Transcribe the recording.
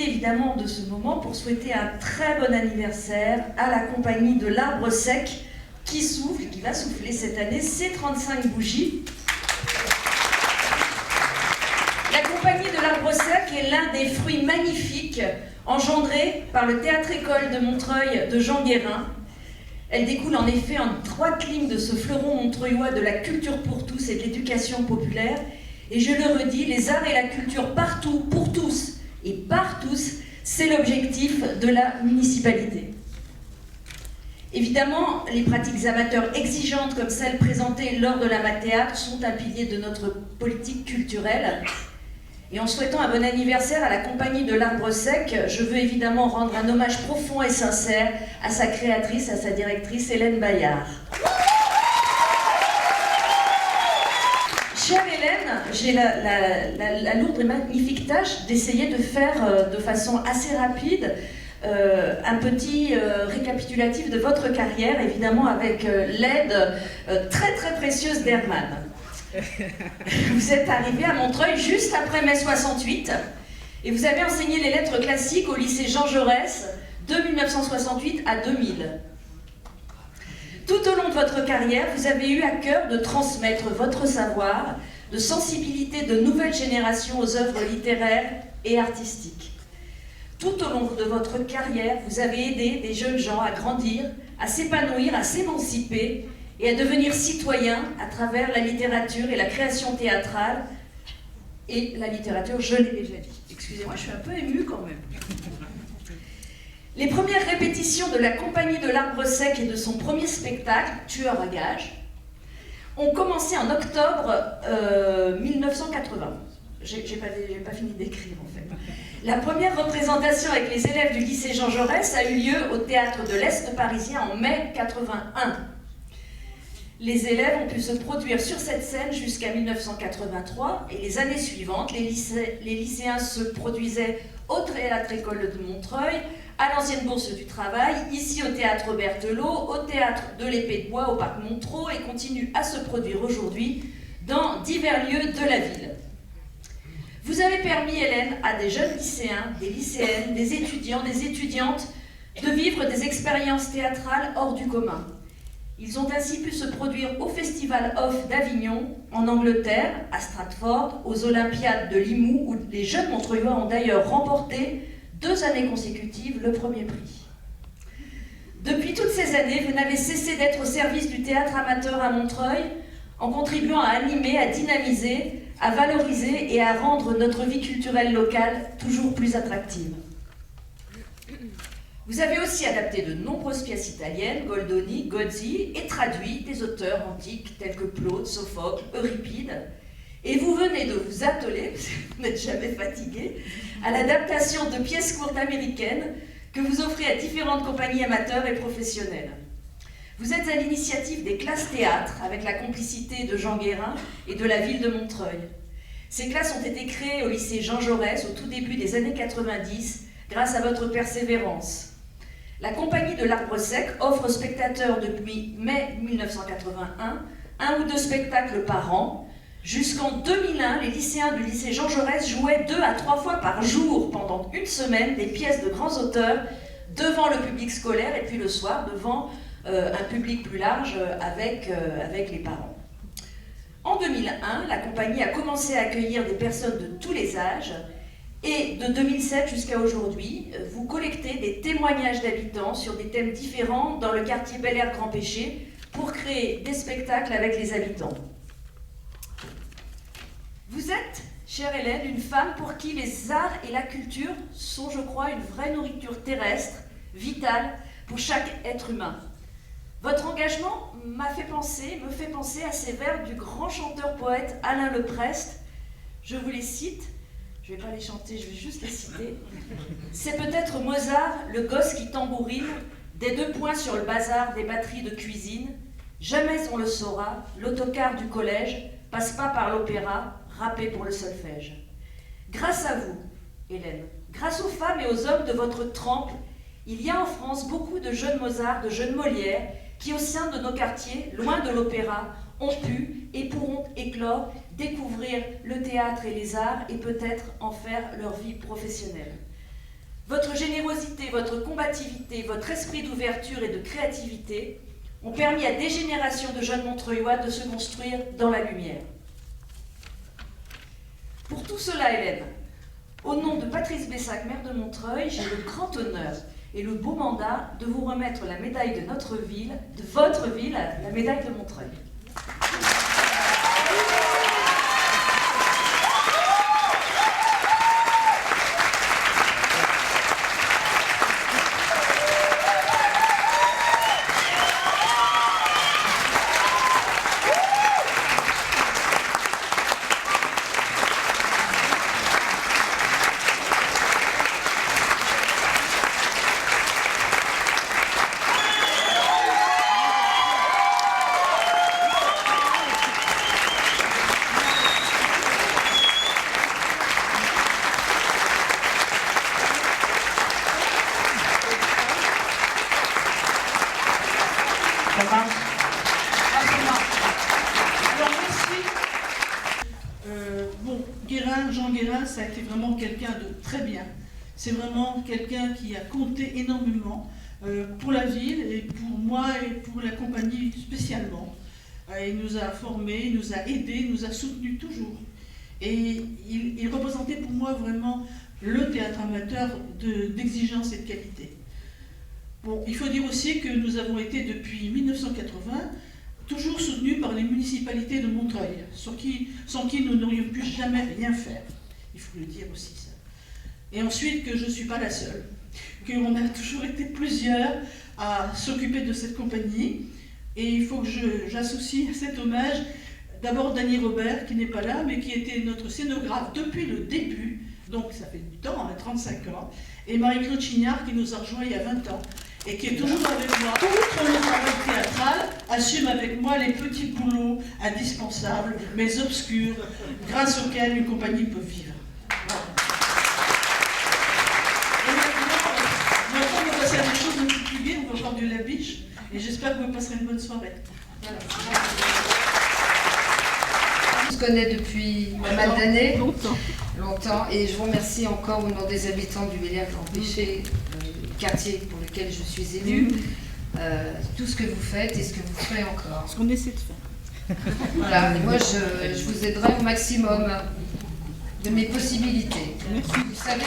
évidemment de ce moment pour souhaiter un très bon anniversaire à la compagnie de l'Arbre Sec qui va souffler cette année ses 35 bougies. La compagnie de l'Arbre Sec est l'un des fruits magnifiques engendrés par le théâtre-école de Montreuil de Jean Guérin. Elle découle en effet en droite ligne de ce fleuron montreuillois de la culture pour tous et de l'éducation populaire. Et je le redis, les arts et la culture partout, pour tous et par tous, c'est l'objectif de la municipalité. Évidemment, les pratiques amateurs exigeantes comme celles présentées lors de la Matéâtre sont un pilier de notre politique culturelle. Et en souhaitant un bon anniversaire à la compagnie de l'Arbre Sec, je veux évidemment rendre un hommage profond et sincère à sa créatrice, à sa directrice, Hélène Bayard. Chère Hélène, j'ai la lourde et magnifique tâche d'essayer de faire de façon assez rapide un petit récapitulatif de votre carrière, évidemment avec l'aide très très précieuse d'Herman. Vous êtes arrivé à Montreuil juste après mai 68 et vous avez enseigné les lettres classiques au lycée Jean Jaurès de 1968 à 2000. Tout au long de votre carrière, vous avez eu à cœur de transmettre votre savoir, de sensibilité de nouvelles générations aux œuvres littéraires et artistiques. Tout au long de votre carrière, vous avez aidé des jeunes gens à grandir, à s'épanouir, à s'émanciper et à devenir citoyens à travers la littérature et la création théâtrale. Et la littérature, je l'ai déjà dit. Excusez-moi, je suis un peu émue quand même. Les premières répétitions de la compagnie de l'Arbre Sec et de son premier spectacle, Tueur à gages, ont commencé en octobre 1980. J'ai pas fini d'écrire en fait. La première représentation avec les élèves du lycée Jean Jaurès a eu lieu au théâtre de l'Est parisien en mai 81. Les élèves ont pu se produire sur cette scène jusqu'à 1983 et les années suivantes, les lycéens se produisaient au théâtre-école de Montreuil, à l'ancienne Bourse du Travail, ici au théâtre Berthelot, au théâtre de l'Épée de Bois au parc Montreux et continuent à se produire aujourd'hui dans divers lieux de la ville. Vous avez permis, Hélène, à des jeunes lycéens, des lycéennes, des étudiants, des étudiantes de vivre des expériences théâtrales hors du commun. Ils ont ainsi pu se produire au Festival Off d'Avignon, en Angleterre, à Stratford, aux Olympiades de Limoux, où les jeunes Montreuillois ont d'ailleurs remporté 2 années consécutives le premier prix. Depuis toutes ces années, vous n'avez cessé d'être au service du théâtre amateur à Montreuil, en contribuant à animer, à dynamiser, à valoriser et à rendre notre vie culturelle locale toujours plus attractive. Vous avez aussi adapté de nombreuses pièces italiennes, Goldoni, Gozzi, et traduit des auteurs antiques tels que Claude, Sophocle, Euripide. Et vous venez de vous atteler, parce que vous n'êtes jamais fatigué, à l'adaptation de pièces courtes américaines que vous offrez à différentes compagnies amateurs et professionnelles. Vous êtes à l'initiative des classes théâtre, avec la complicité de Jean Guérin et de la ville de Montreuil. Ces classes ont été créées au lycée Jean Jaurès au tout début des années 90, grâce à votre persévérance. La compagnie de l'Arbre Sec offre aux spectateurs depuis mai 1981 1 ou 2 spectacles par an. Jusqu'en 2001, les lycéens du lycée Jean Jaurès jouaient 2 à 3 fois par jour pendant une semaine des pièces de grands auteurs devant le public scolaire et puis le soir devant un public plus large avec les parents. En 2001, la compagnie a commencé à accueillir des personnes de tous les âges et de 2007 jusqu'à aujourd'hui, vous collectez des témoignages d'habitants sur des thèmes différents dans le quartier Bel Air Grand Péché pour créer des spectacles avec les habitants. Vous êtes, chère Hélène, une femme pour qui les arts et la culture sont, je crois, une vraie nourriture terrestre, vitale pour chaque être humain. Votre engagement me fait penser à ces vers du grand chanteur-poète Alain Leprest. Je vous les cite, je ne vais pas les chanter, je vais juste les citer. C'est peut-être Mozart, le gosse qui tambourine, des 2 points sur le bazar des batteries de cuisine. Jamais on le saura, l'autocar du collège passe pas par l'opéra, râpé pour le solfège. Grâce à vous, Hélène, grâce aux femmes et aux hommes de votre trempe, il y a en France beaucoup de jeunes Mozart, de jeunes Molière, qui au sein de nos quartiers, loin de l'opéra, ont pu et pourront éclore, découvrir le théâtre et les arts et peut-être en faire leur vie professionnelle. Votre générosité, votre combativité, votre esprit d'ouverture et de créativité ont permis à des générations de jeunes Montreuillois de se construire dans la lumière. Pour tout cela, Hélène, au nom de Patrice Bessac, maire de Montreuil, j'ai le grand honneur et le beau mandat de vous remettre la médaille de notre ville, de votre ville, la médaille de Montreuil. Alors merci. Jean Guérin, ça a été vraiment quelqu'un de très bien. C'est vraiment quelqu'un qui a compté énormément pour la ville et pour moi et pour la compagnie spécialement. Il nous a formés, il nous a aidés, il nous a soutenus toujours. Et il représentait pour moi vraiment le théâtre amateur d'exigence et de qualité. Bon, il faut dire aussi que nous avons été depuis 1980 toujours soutenus par les municipalités de Montreuil, sans qui nous n'aurions pu jamais rien faire. Il faut le dire aussi ça. Et ensuite que je ne suis pas la seule, qu'on a toujours été plusieurs à s'occuper de cette compagnie. Et il faut que j'associe à cet hommage d'abord Dany Robert, qui n'est pas là, mais qui était notre scénographe depuis le début, donc ça fait du temps, 35 ans, et Marie-Claude Chignard, qui nous a rejoints il y a 20 ans, et qui est toujours avec moi. Tout le travail théâtral assume avec moi les petits boulots indispensables, mais obscurs, grâce auxquels une compagnie peut vivre. Voilà. Et maintenant, on va passer à des choses un peu plus gaies, on va voir du Labiche, et j'espère que vous passerez une bonne soirée. Voilà. On se connaît depuis pas mal d'années, longtemps, et je vous remercie encore au nom des habitants du Villers-Empêché, quartier pour lequel je suis élue, tout ce que vous faites et ce que vous ferez encore. Ce qu'on essaie de faire. Voilà, et moi je vous aiderai au maximum de mes possibilités. Merci. Vous savez,